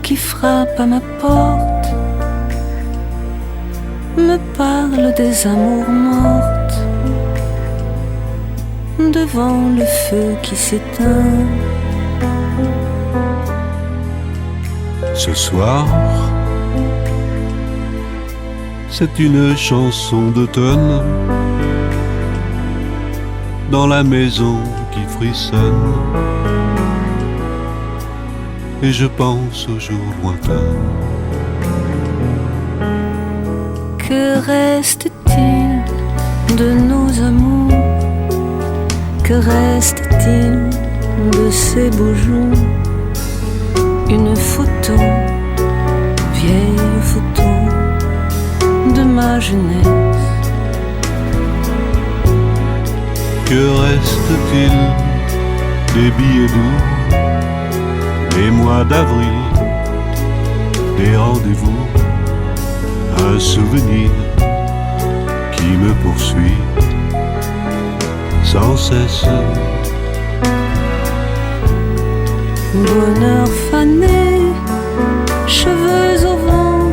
qui frappe à ma porte me parle des amours mortes devant le feu qui s'éteint. Ce soir, c'est une chanson d'automne dans la maison qui frissonne, et je pense aux jours lointains. Que reste-t-il de nos amours? Que reste-t-il de ces beaux jours? Une photo, vieille photo de ma jeunesse. Que reste-t-il des billets doux, des mois d'avril, des rendez-vous? Un souvenir qui me poursuit sans cesse. Bonheur fané, cheveux au vent,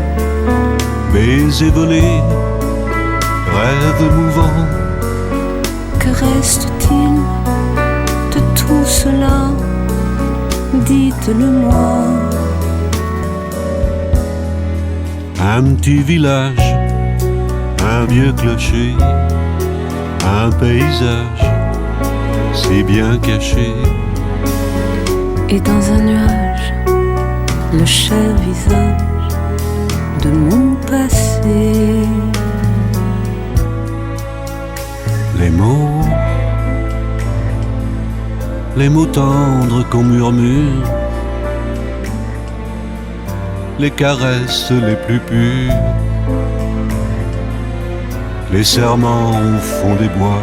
baisers volés, rêves mouvants. que reste-t-il de tout cela? Dites-le-moi. Un petit village, un vieux clocher, un paysage si bien caché. Et dans un nuage, le cher visage de mon passé. Les mots tendres qu'on murmure, les caresses les plus pures, les serments au fond des bois,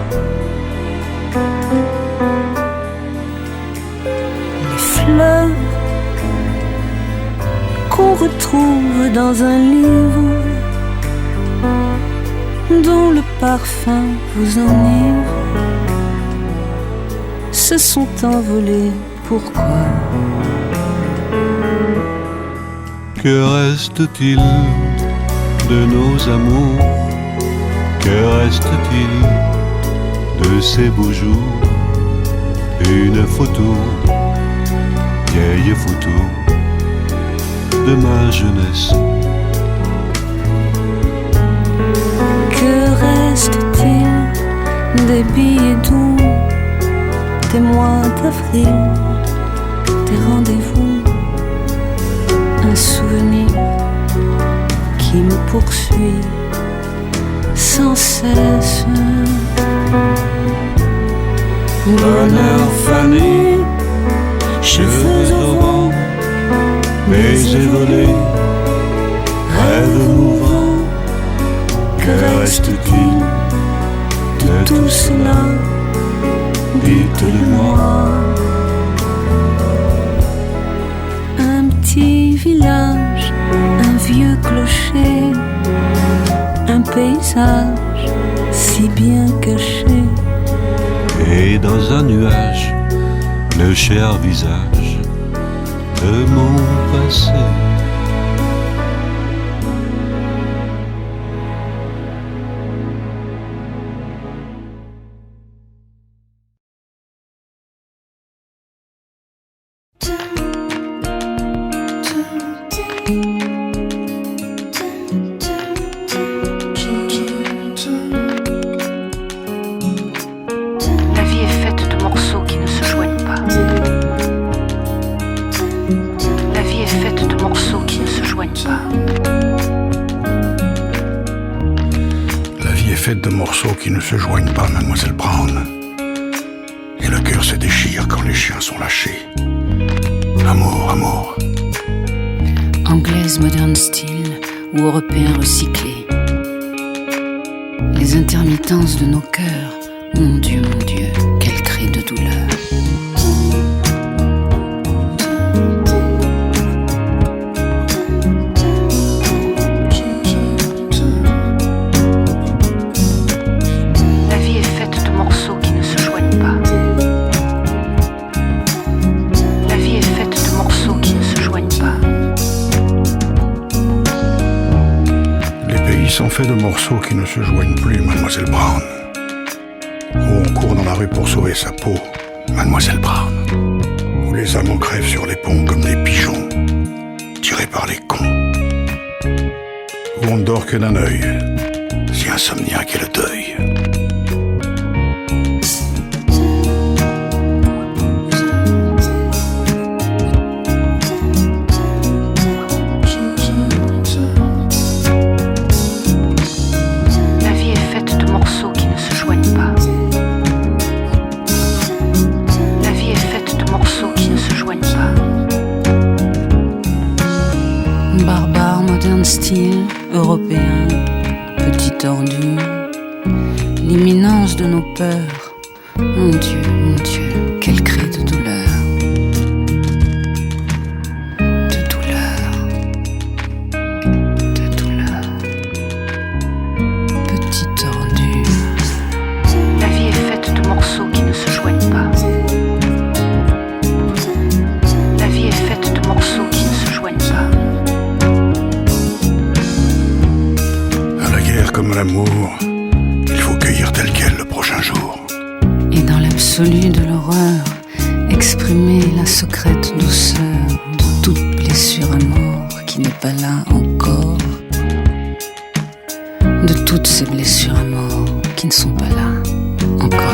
Les fleurs qu'on retrouve dans un livre dont le parfum vous enivre se sont envolés. Pourquoi? que reste-t-il de nos amours? Que reste-t-il de ces beaux jours? Une photo, vieille photo de ma jeunesse. Que reste-t-il des billets doux, des mois d'avril, des rendez-vous? Un souvenir qui me poursuit sans cesse. Bonheur fané, cheveux au vent, baisers volés, rêves mouvants. Que reste-t-il de tout cela? Dites-le-moi. Un petit village, un vieux clocher, un paysage si bien caché. Et dans un nuage, le cher visage de mon passé. La vie est faite de morceaux qui ne se joignent pas. La vie est faite de morceaux qui ne se joignent pas. La vie est faite de morceaux qui ne se joignent pas, mademoiselle Brown. Et le cœur se déchire quand les chiens sont lâchés. Amour, amour. Anglaise modern style ou européen recyclé. Les intermittences de nos cœurs, mon Dieu, quel cri de douleur. La vie est faite de morceaux qui ne se joignent pas. La vie est faite de morceaux qui ne se joignent pas. morceaux qui ne se joignent plus, Mademoiselle Brown. Où on court dans la rue pour sauver sa peau, Mademoiselle Brown. Où les amants crèvent sur les ponts comme des pigeons, tirés par les cons. Où on ne dort que d'un œil, si insomniaque est le deuil. Style européen, petite ordure, l'imminence de nos peurs. Mon Dieu, quel cri de douleur. De douleur. De douleur. Petite ordure. La vie est faite de morceaux qui ne se joignent pas. La vie est faite de morceaux qui ne se joignent pas. Comme l'amour, il faut cueillir tel quel le prochain jour. Et dans l'absolu de l'horreur, exprimer la secrète douceur de toute blessure à mort qui n'est pas là encore. De toutes ces blessures à mort qui ne sont pas là encore.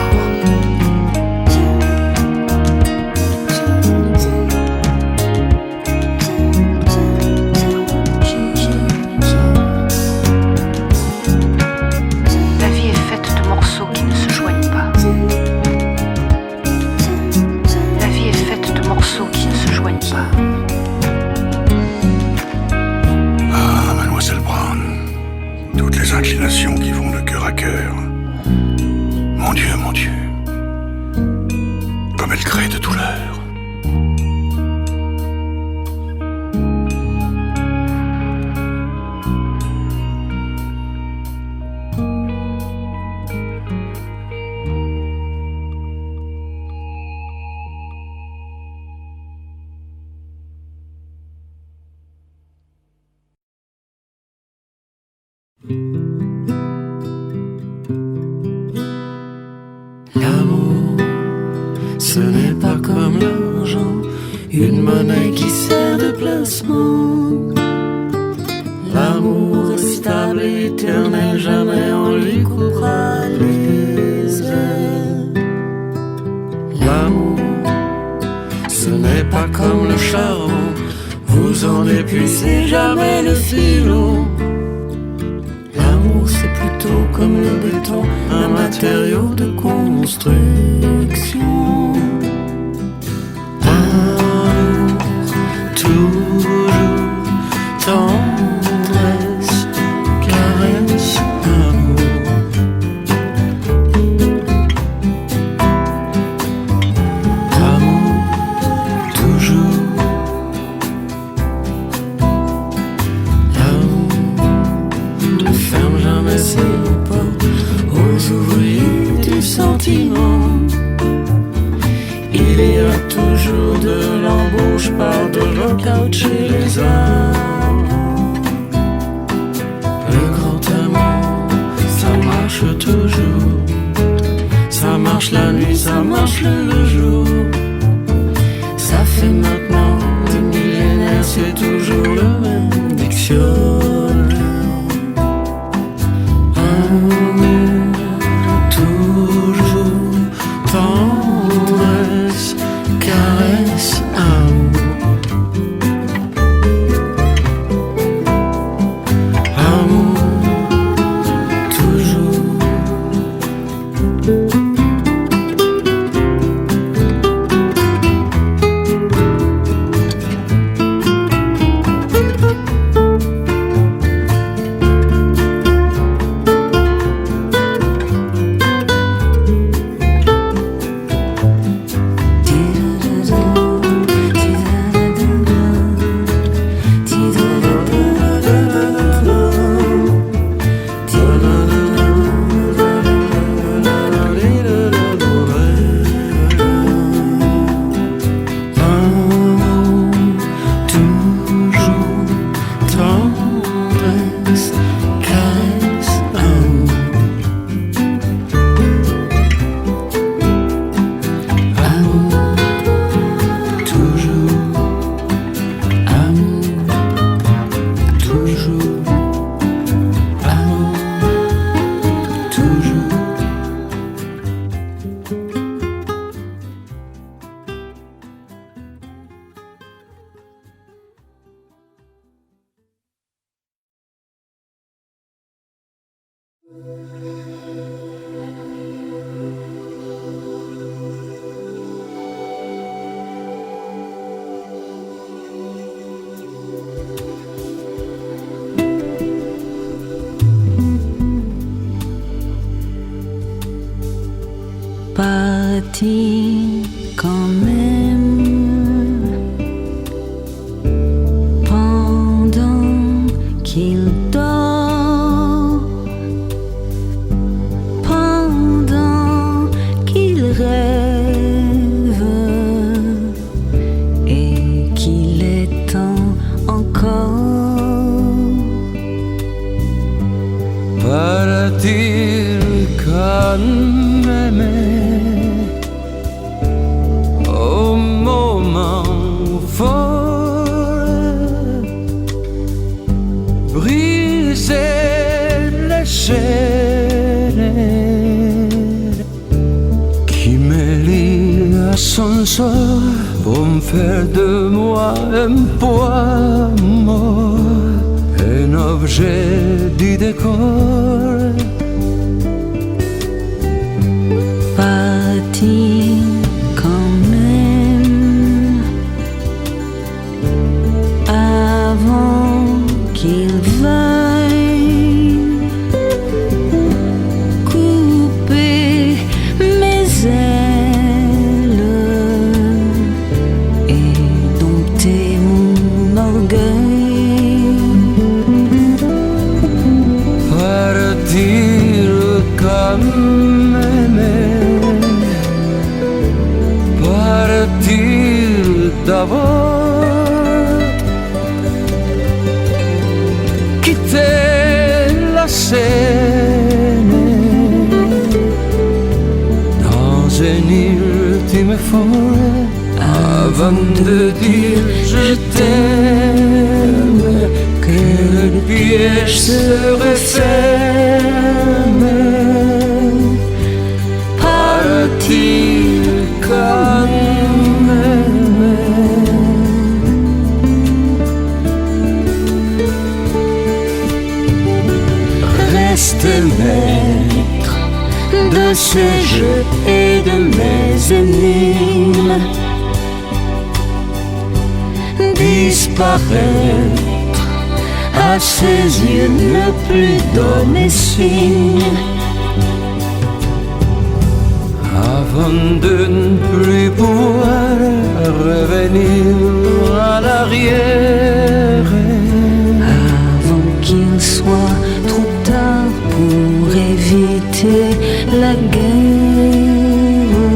Inclinations qui vont de cœur à cœur. Mon Dieu, comme elle crée de douleur. L'amour, ce n'est pas comme l'argent, une monnaie qui sert de placement. L'amour est stable et éternel, jamais on lui coupera les ailes. L'amour, ce n'est pas comme le charbon, vous en épuisez jamais le filon. L'amour c'est plutôt comme le béton, un matériau de construction. Amour, toujours tendresse, caresse, amour. Amour, toujours. L'amour ne ferme jamais ses portes aux ouvriers du sentiment. Il y a toujours de l'embauche par de lockout chez les amants. Le grand amour, ça marche toujours. Ça marche la nuit, ça marche le jour. Ça fait maintenant des millénaires, c'est toujours le même dictionnaire. Amour, toujours tendresse, caresse, amour. Amour, toujours. toujours. Parti quand même pendant qu'il dort, pendant qu'il rêve et qu'il est temps encore. Partir quand même au moment fort, briser les chaînes qui me lient à son sort pour me faire de moi un poids mort, un objet du décor. Parti quand même avant qu'il veuille couper mes ailes et dompter mon orgueil. Partir quand même, partir d'abord, quitter la scène dans un ultime effort avant de dire je t'aime, que le piège se referme. Partir quand même. Reste maître de ce jeu et de mes énigmes. Disparaître à ses yeux, ne plus donner signe. Avant de ne plus pouvoir revenir à l'arrière, avant qu'il soit trop tard pour éviter la guerre,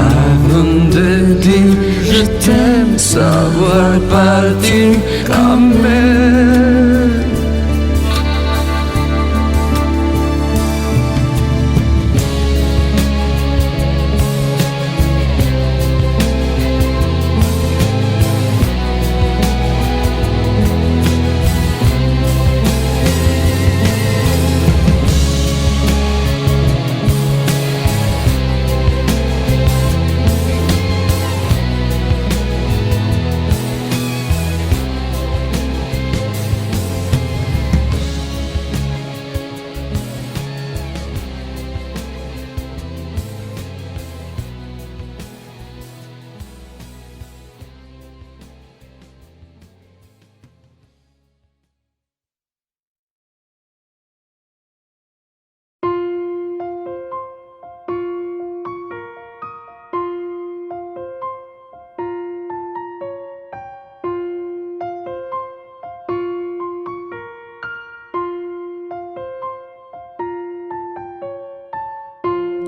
avant de dire je t'aime, savoir partir quand même.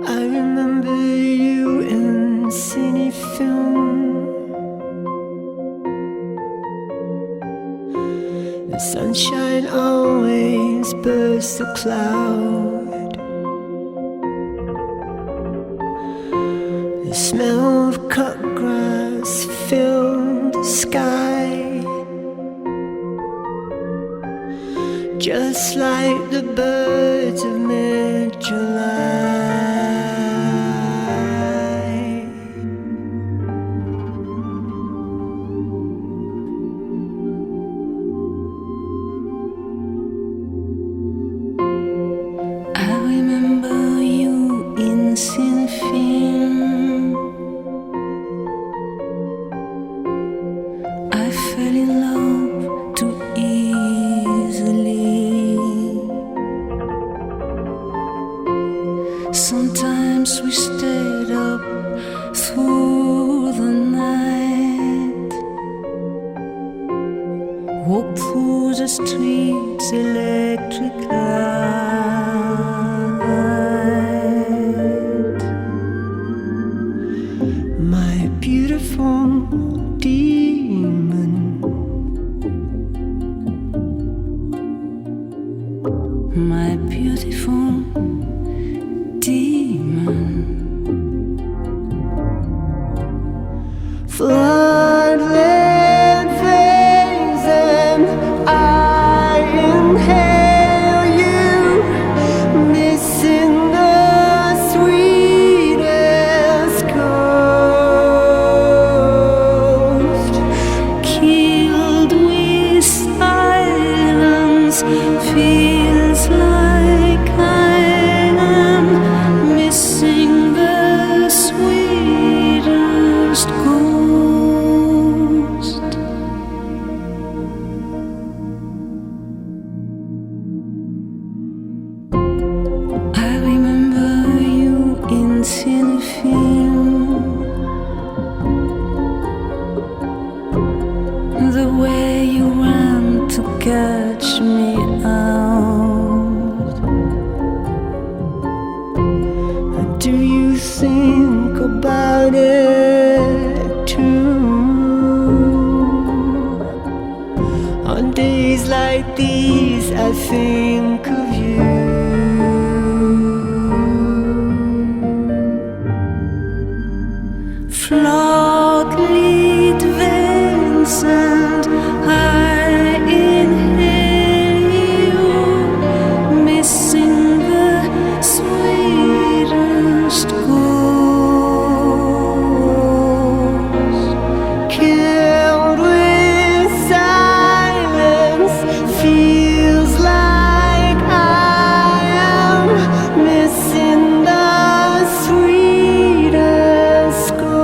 I remember you in cine film. The sunshine always bursts a cloud. The smell of cut grass filled the sky. Just like the birds birds of mid-July. I remember you in Cinefilm. I fell in love too easily. Sometimes we stayed up through the night, walked through the streets, electric light. My beautiful demon, my beautiful demon. floodlit veins, and I inhale you, missing the sweetest coast, Killed with silence, feels like I am missing the sweetest ghost. I remember you in Cinefilm, the way you ran to catch me out. do you think about it too? On days like these I think of you. Floodlit veins, and I inhale you, missing the sweetest ghost. Killed with silence, feels like I am missing the sweetest ghost.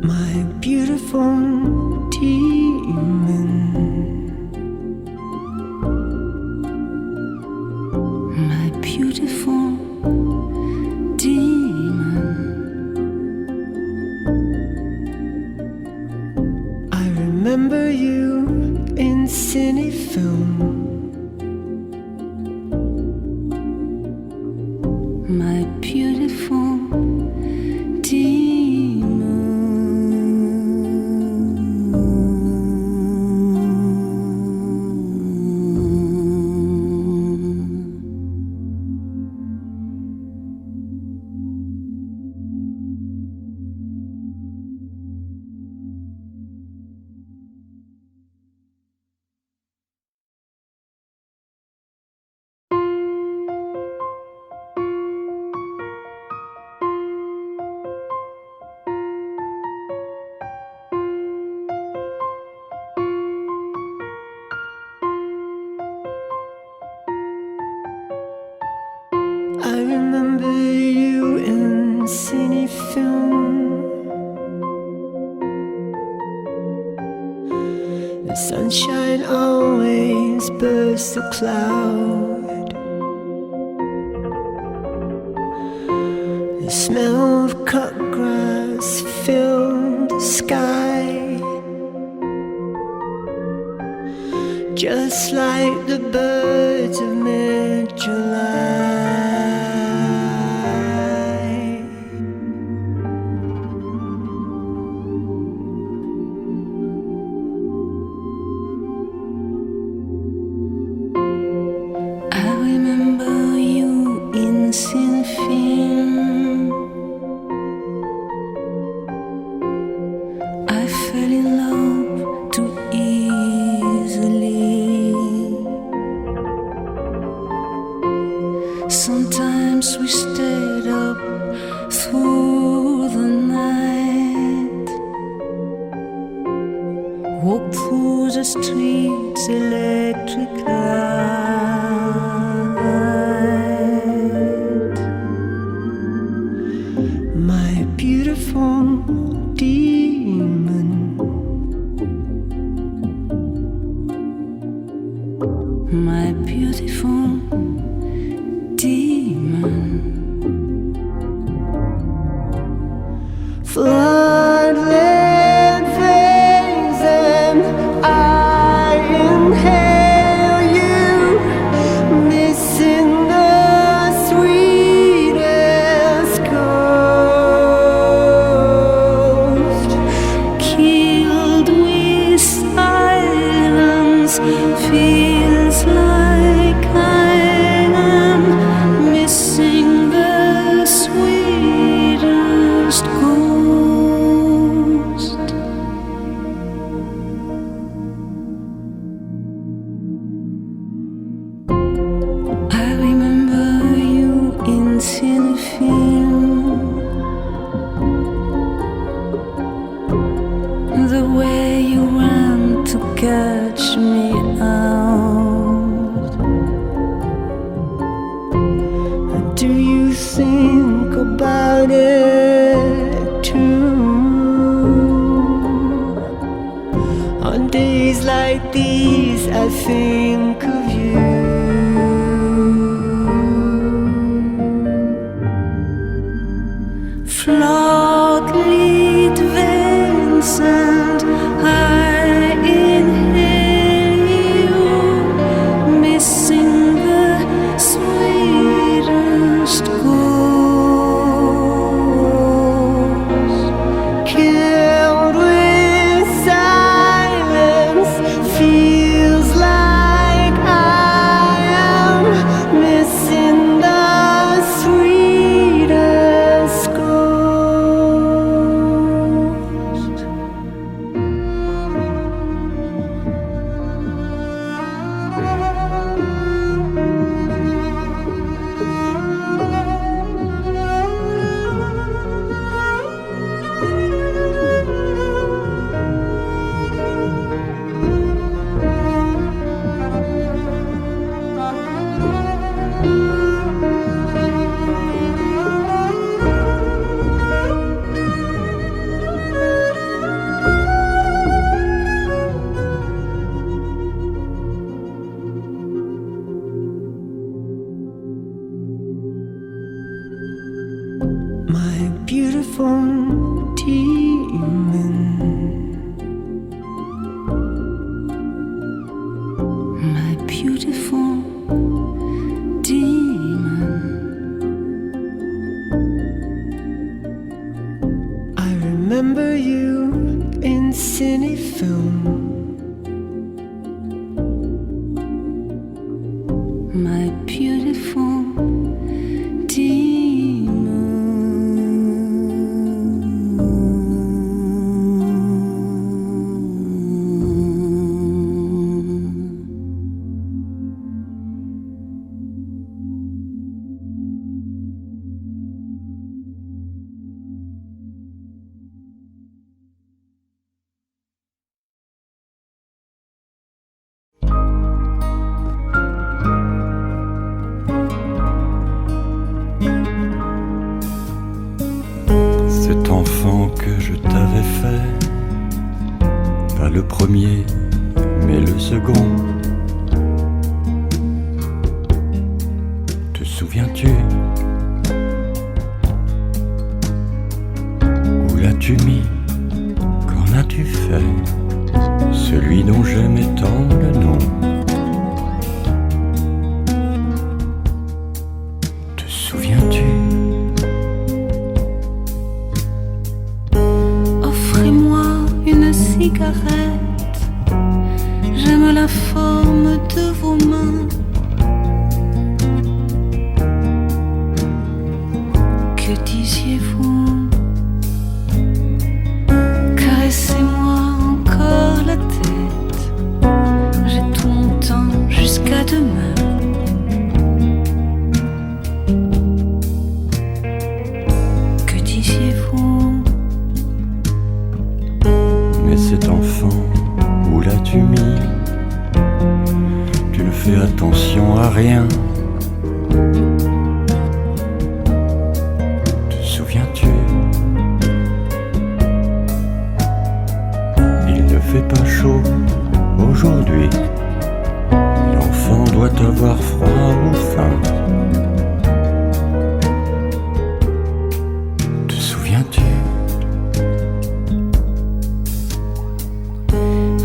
My beautiful demon, My beautiful demon. I remember you in Cinefilm. My beautiful demon. I remember you in Cinefilm. The sunshine always bursts a cloud. smell of cut grass filled the sky, just like the birds of mid-July. Sometimes we stayed up through the night, walked through the streets, electric light. My beautiful demon, my beautiful demon. Floodlit veins and I inhale you, missing the sweetest ghost, killed with silence, feels like I am missing the sweetest ghost. I remember you in cinefilm, the way you ran to catch me out. Do you think about it too? On days like these, I think of you. Floodlit veins and I inhale you, missing the sweetest ghost, killed with silence, feels like I am missing the sweetest ghost. My beautiful demon, my beautiful demon. I remember you in cinefilm, my beautiful Cet enfant que je t'avais fait, pas le premier, mais le second. Te souviens-tu? as-tu mis? Qu'en as-tu fait? Celui dont j'aimais tant le nom. Te souviens-tu? Offrez-moi une cigarette, j'aime la forme de vos mains. Que disiez-vous? Caressez-moi encore la tête, j'ai tout mon temps jusqu'à demain. Que disiez-vous? Mais cet enfant, où l'as-tu mis? Tu ne fais attention à rien. Te souviens-tu? Il ne fait pas chaud aujourd'hui. L'enfant doit avoir froid ou faim. Te souviens-tu?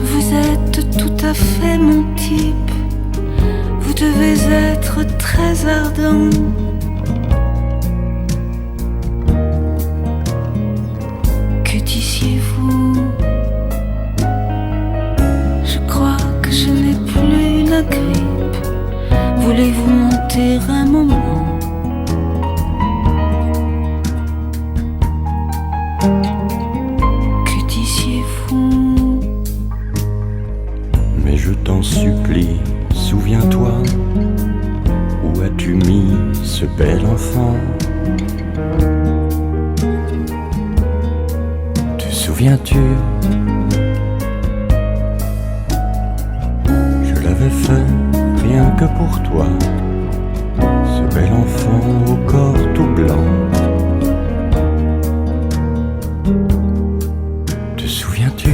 Vous êtes tout à fait mon type. Vous devez être très ardent. Que disiez-vous? Je crois que je n'ai plus la grippe. Voulez-vous monter un moment? Que disiez-vous? Mais je t'en supplie, souviens-toi, où as-tu mis ce bel enfant? Te souviens-tu? Je l'avais fait rien que pour toi, ce bel enfant au corps tout blanc. Te souviens-tu?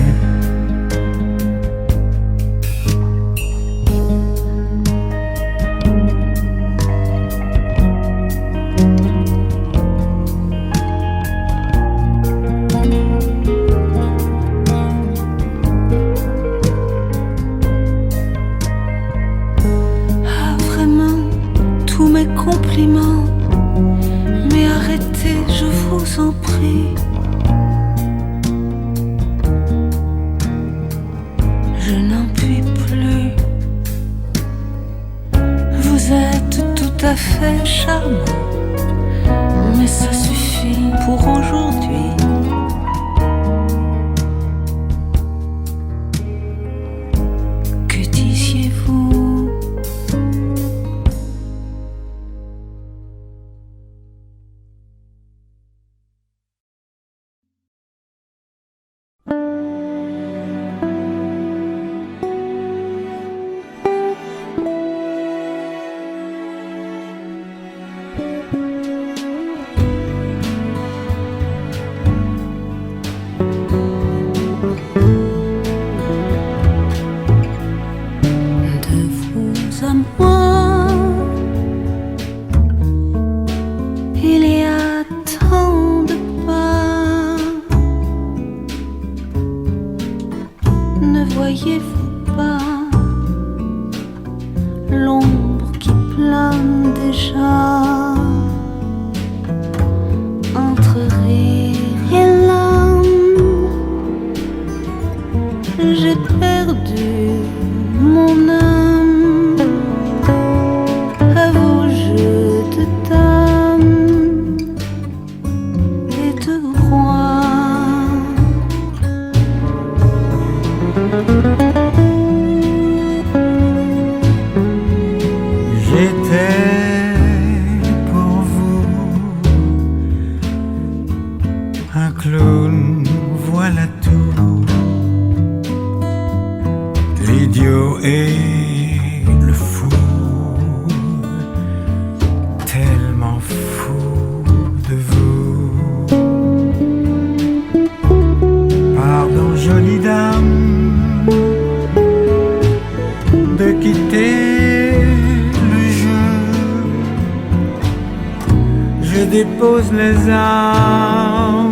Ah vraiment, tous mes compliments. Mais arrêtez, je vous en prie. Je n'en puis plus. Vous êtes tout à fait charmant, mais ça suffit pour aujourd'hui. Que disiez-vous? De vous à moi, il y a tant de pas. Ne voyez-vous pas l'ombre qui plane déjà entre rire et larmes? J'ai perdu mon âme à vos jeux de dames et de rois. J'étais pour vous un clown, voilà tout. L'idiot et le fou, tellement fou de vous. Pardon, jolie dame, de quitter le jeu. Je dépose les armes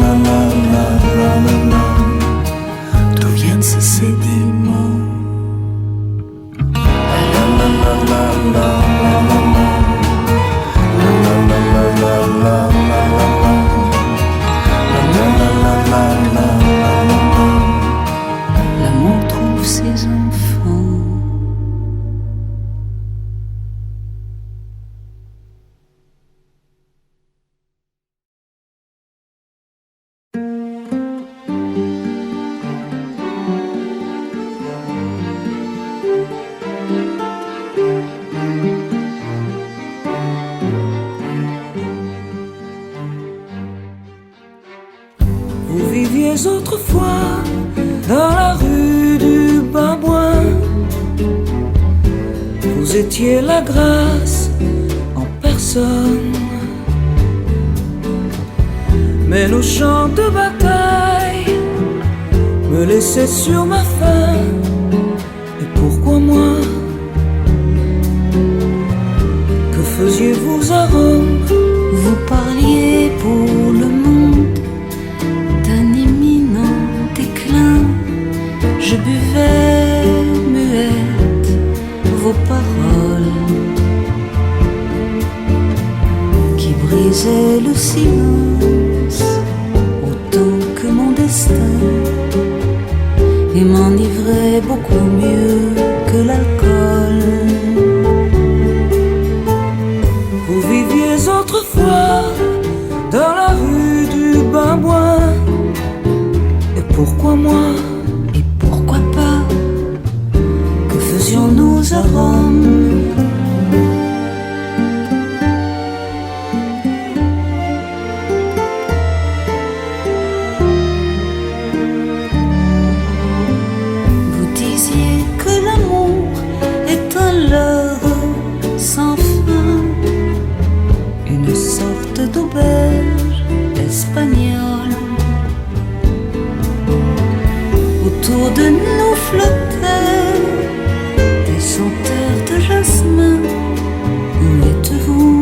Vous viviez autrefois dans la rue du Babouin. Vous étiez la grâce en personne. Mais nos champs de bataille me laissaient sur ma faim. Et pourquoi moi? Que faisiez-vous à Rome? Vous parliez pour le monde d'un imminent déclin. Je buvais muette vos paroles qui brisaient le silence autant que mon destin et m'enivraient beaucoup mieux que l'alcool. Vous viviez autrefois dans la rue du Babouin. Et pourquoi moi? Et pourquoi pas? Que faisions-nous à Rome? Vous disiez que l'amour est un leurre sans fin, une sorte d'auberge espagnole. Autour de nous flottaient des senteurs de jasmin. Où êtes-vous?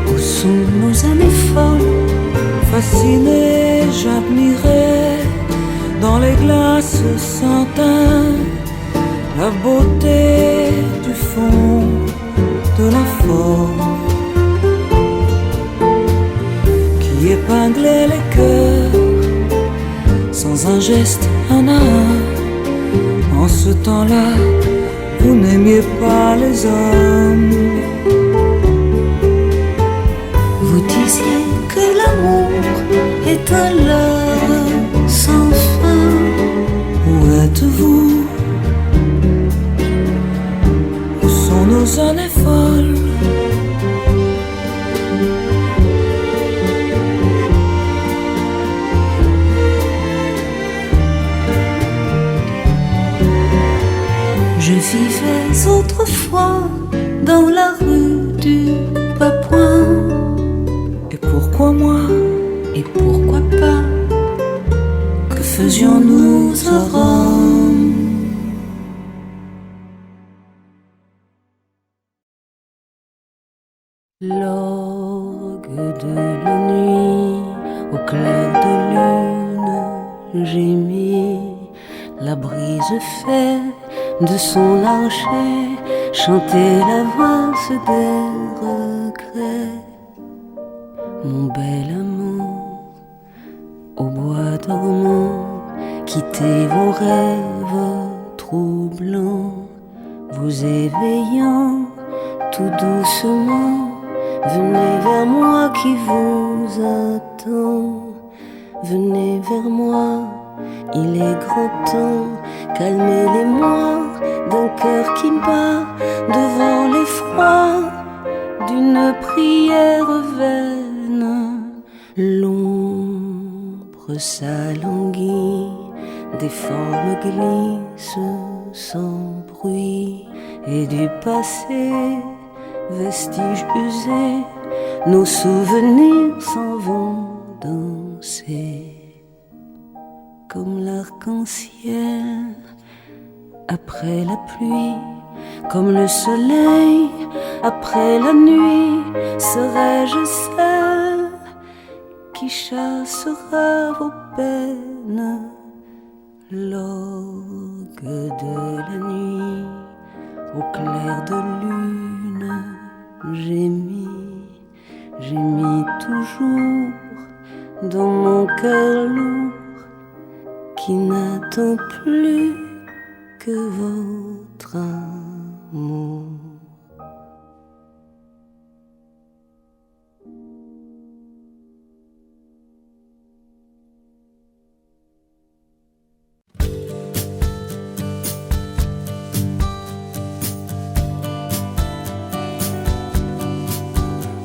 Où sont nos années folles? Fasciné, j'admirais dans les glaces sans teint la beauté du fond de la forme qui épinglait les cœurs sans un geste, un à un. En ce temps-là, vous n'aimiez pas les hommes. Vous disiez que l'amour est un leurre sans fin. Où êtes-vous? Où sont nos années folles? Je vivais autrefois dans la rue du Babouin. Et pourquoi moi? Et pourquoi pas? Que faisions-nous à Rome? L'orgue de la nuit, au clair de lune, gémit. La brise fait de son archet chanter la valse des regrets. Mon bel amour, au bois dormant, quittez vos rêves troublants, vous éveillant tout doucement. Venez vers moi qui vous attend. Venez vers moi, il est grand temps. Calmez l'émoi d'un cœur qui bat devant l'effroi d'une prière vaine. L'ombre s'alanguit, des formes glissent sans bruit, et du passé, vestiges usés, nos souvenirs s'en vont danser. Comme l'arc-en-ciel après la pluie, comme le soleil après la nuit, serai-je celle qui chassera vos peines. L'orgue de la nuit, au clair de lune, gémit toujours dans mon cœur lourd qui n'attend plus que votre amour.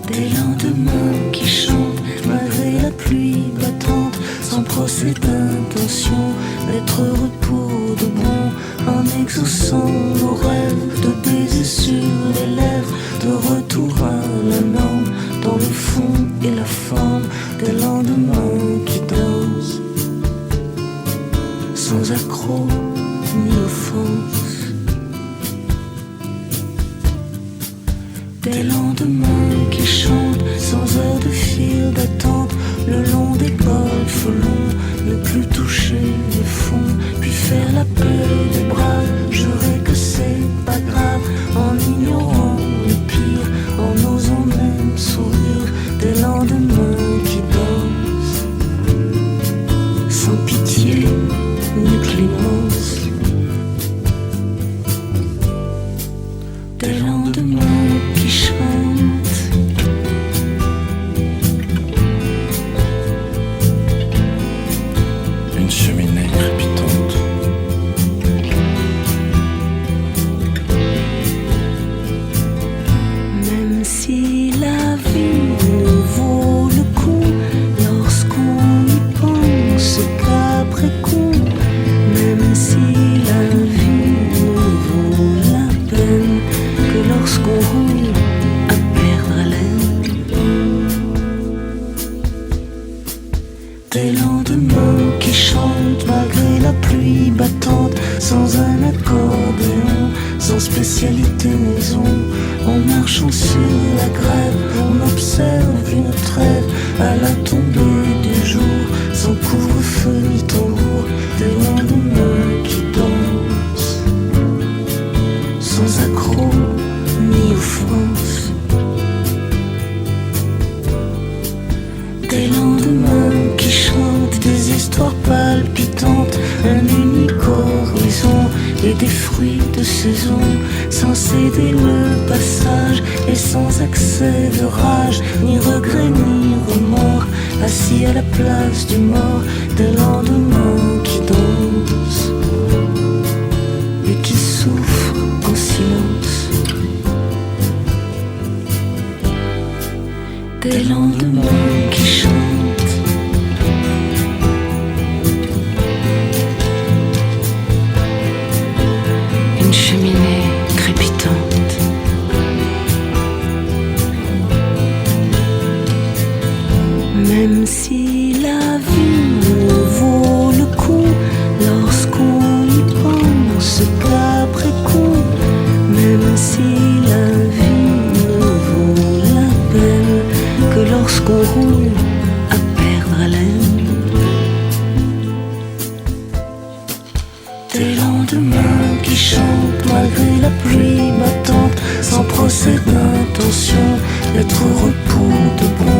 Des lendemains qui chantent malgré pluie battante, sans procès d'intention, d'être heureux pour de bon, en exaucant nos rêves, de baisers sur les lèvres, de retour à la norme, dans le fond et la forme des lendemains qui dansent, sans accroc ni offense. Des lendemains qui chantent sans heure de file d'attente, le long des golfes longs, ne plus toucher les fonds, puis faire la paix des bras, jurer que c'est pas grave, en ignorant le pire, en osant même sourire. Des lendemains qui dansent, sans pitié ni clémence. Des lendemains qui chantent, une cheminée crépitante, même si la vie ne vaut le coup, lorsqu'on y pense qu'après coup, même si la vie ne vaut la peine que lorsqu'on roule à perdre haleine. Des lendemains qui chantent malgré la pluie battante, sans un accordéon, sans spécialité maison, en marchant sur la grève, on observe une trêve à la tombée du jour, sans couvre-feu ni tambour. Des lendemains qui dansent, sans accroc ni offense. Des lendemains qui chantent des histoires palpitantes, un unique horizon et des fruits de saison, sans céder le passage et sans accès de rage, ni regret ni remords, assis à la place du mort. Des lendemains qui dansent et qui souffrent en silence. Des lendemains qui chantent, une cheminée crépitante, même si la vie ne vaut le coup, lorsqu'on y pense qu'après coup, même si la vie ne vaut la peine que lorsqu'on roule à perdre haleine. Des lendemains qui chantent malgré la pluie battante, sans procès d'intention, d'être heureux pour de bon,